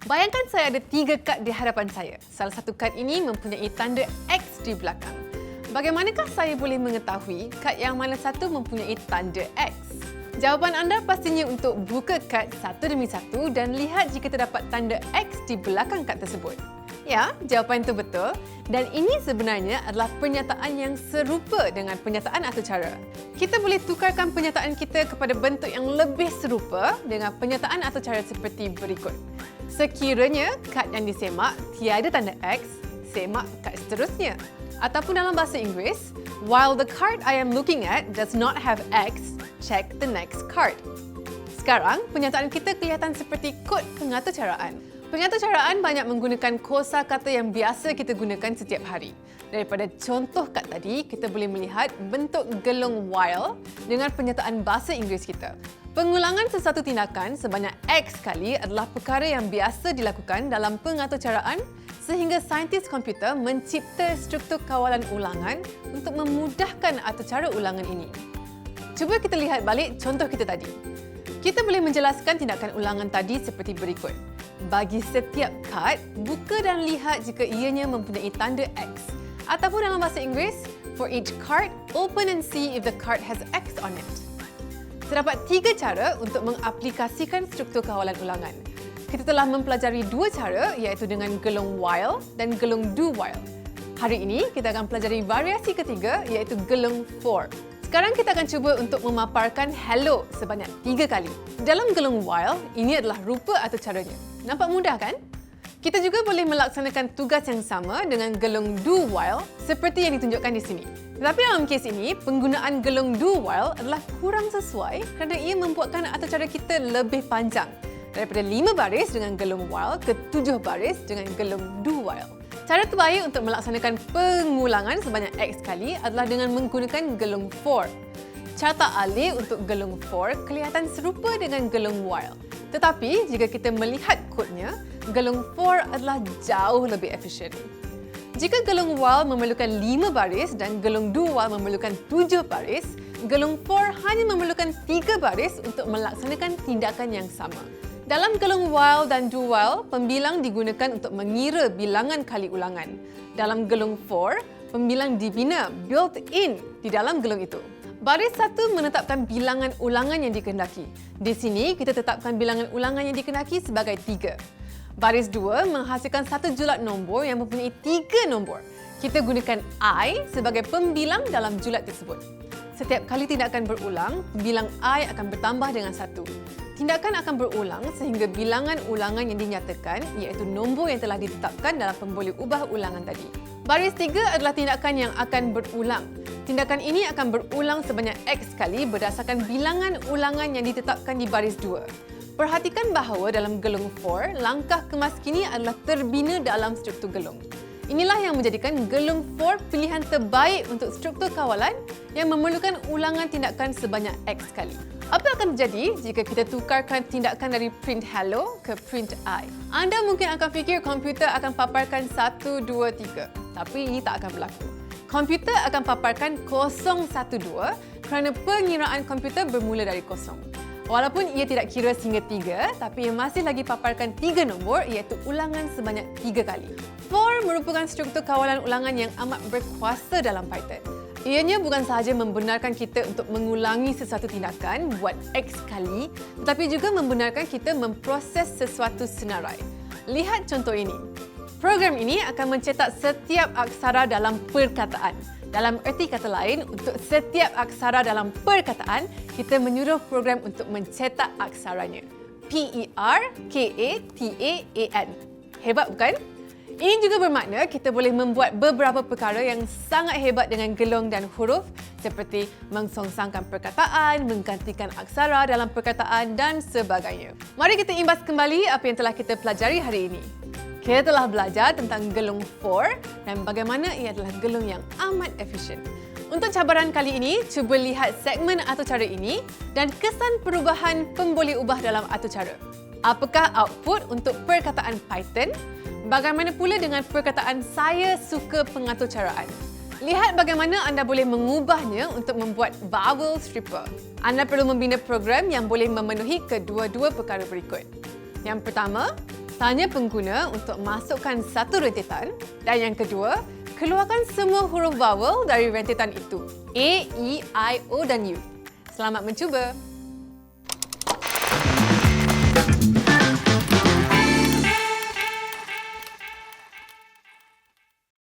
Bayangkan saya ada 3 kad di hadapan saya. Salah satu kad ini mempunyai tanda X di belakang. Bagaimanakah saya boleh mengetahui kad yang mana satu mempunyai tanda X? Jawapan anda pastinya untuk buka kad satu demi satu dan lihat jika terdapat tanda X di belakang kad tersebut. Ya, jawapan itu betul. Dan ini sebenarnya adalah pernyataan yang serupa dengan pernyataan atau cara. Kita boleh tukarkan pernyataan kita kepada bentuk yang lebih serupa dengan pernyataan atau cara seperti berikut. Sekiranya kad yang disemak tiada tanda X, semak kad seterusnya. Ataupun dalam bahasa Inggeris, while the card I am looking at does not have X, check the next card. Sekarang, pernyataan kita kelihatan seperti kod pengaturcaraan. Pengaturcaraan banyak menggunakan kosakata yang biasa kita gunakan setiap hari. Daripada contoh kad tadi, kita boleh melihat bentuk gelung while dengan pernyataan bahasa Inggeris kita. Pengulangan sesuatu tindakan sebanyak X kali adalah perkara yang biasa dilakukan dalam pengaturcaraan sehingga saintis komputer mencipta struktur kawalan ulangan untuk memudahkan aturcara ulangan ini. Cuba kita lihat balik contoh kita tadi. Kita boleh menjelaskan tindakan ulangan tadi seperti berikut. Bagi setiap kad, buka dan lihat jika ianya mempunyai tanda X. Ataupun dalam bahasa Inggeris, for each card, open and see if the card has X on it. Terdapat 3 cara untuk mengaplikasikan struktur kawalan ulangan. Kita telah mempelajari 2 cara iaitu dengan gelung while dan gelung do while. Hari ini kita akan pelajari variasi ketiga iaitu gelung for. Sekarang kita akan cuba untuk memaparkan hello sebanyak 3 kali. Dalam gelung while, ini adalah rupa atau caranya. Nampak mudah kan? Kita juga boleh melaksanakan tugas yang sama dengan gelung do while seperti yang ditunjukkan di sini. Tetapi dalam kes ini, penggunaan gelung do while adalah kurang sesuai kerana ia membuatkan aturcara kita lebih panjang. Daripada 5 baris dengan gelung while ke 7 baris dengan gelung do while. Cara terbaik untuk melaksanakan pengulangan sebanyak X kali adalah dengan menggunakan gelung for. Carta alih untuk gelung for kelihatan serupa dengan gelung while. Tetapi jika kita melihat kodnya, gelung for adalah jauh lebih efisien. Jika gelung while memerlukan 5 baris dan gelung do while memerlukan 7 baris, gelung for hanya memerlukan 3 baris untuk melaksanakan tindakan yang sama. Dalam gelung while dan do while, pembilang digunakan untuk mengira bilangan kali ulangan. Dalam gelung for, pembilang dibina built-in di dalam gelung itu. Baris 1 menetapkan bilangan ulangan yang dikehendaki. Di sini, kita tetapkan bilangan ulangan yang dikehendaki sebagai 3. Baris 2 menghasilkan satu julat nombor yang mempunyai 3 nombor. Kita gunakan I sebagai pembilang dalam julat tersebut. Setiap kali tindakan berulang, bilang I akan bertambah dengan 1. Tindakan akan berulang sehingga bilangan ulangan yang dinyatakan iaitu nombor yang telah ditetapkan dalam pemboleh ubah ulangan tadi. Baris 3 adalah tindakan yang akan berulang. Tindakan ini akan berulang sebanyak X kali berdasarkan bilangan ulangan yang ditetapkan di baris 2. Perhatikan bahawa dalam gelung for, langkah kemas kini adalah terbina dalam struktur gelung. Inilah yang menjadikan gelung for pilihan terbaik untuk struktur kawalan yang memerlukan ulangan tindakan sebanyak X kali. Apa akan terjadi jika kita tukarkan tindakan dari print hello ke print I? Anda mungkin akan fikir komputer akan paparkan 1, 2, 3. Tapi ini tak akan berlaku. Komputer akan paparkan 0, 1, 2 kerana pengiraan komputer bermula dari 0. Walaupun ia tidak kira sehingga 3, tapi ia masih lagi paparkan 3 nombor iaitu ulangan sebanyak 3 kali. For merupakan struktur kawalan ulangan yang amat berkuasa dalam Python. Ianya bukan sahaja membenarkan kita untuk mengulangi sesuatu tindakan buat X kali, tetapi juga membenarkan kita memproses sesuatu senarai. Lihat contoh ini. Program ini akan mencetak setiap aksara dalam perkataan. Dalam erti kata lain, untuk setiap aksara dalam perkataan, kita menyuruh program untuk mencetak aksaranya. P-E-R-K-A-T-A-A-N. Hebat bukan? Ini juga bermakna kita boleh membuat beberapa perkara yang sangat hebat dengan gelung dan huruf seperti mengsongsangkan perkataan, menggantikan aksara dalam perkataan dan sebagainya. Mari kita imbas kembali apa yang telah kita pelajari hari ini. Kita telah belajar tentang gelung for dan bagaimana ia adalah gelung yang amat efisien. Untuk cabaran kali ini, cuba lihat segmen aturcara ini dan kesan perubahan pemboleh ubah dalam aturcara. Apakah output untuk perkataan Python? Bagaimana pula dengan perkataan saya suka pengaturcaraan? Lihat bagaimana anda boleh mengubahnya untuk membuat vowel stripper. Anda perlu membina program yang boleh memenuhi kedua-dua perkara berikut. Yang pertama, Tanya pengguna untuk masukkan satu rentetan dan yang kedua, keluarkan semua huruf vowel dari rentetan itu. A, E, I, O dan U. Selamat mencuba!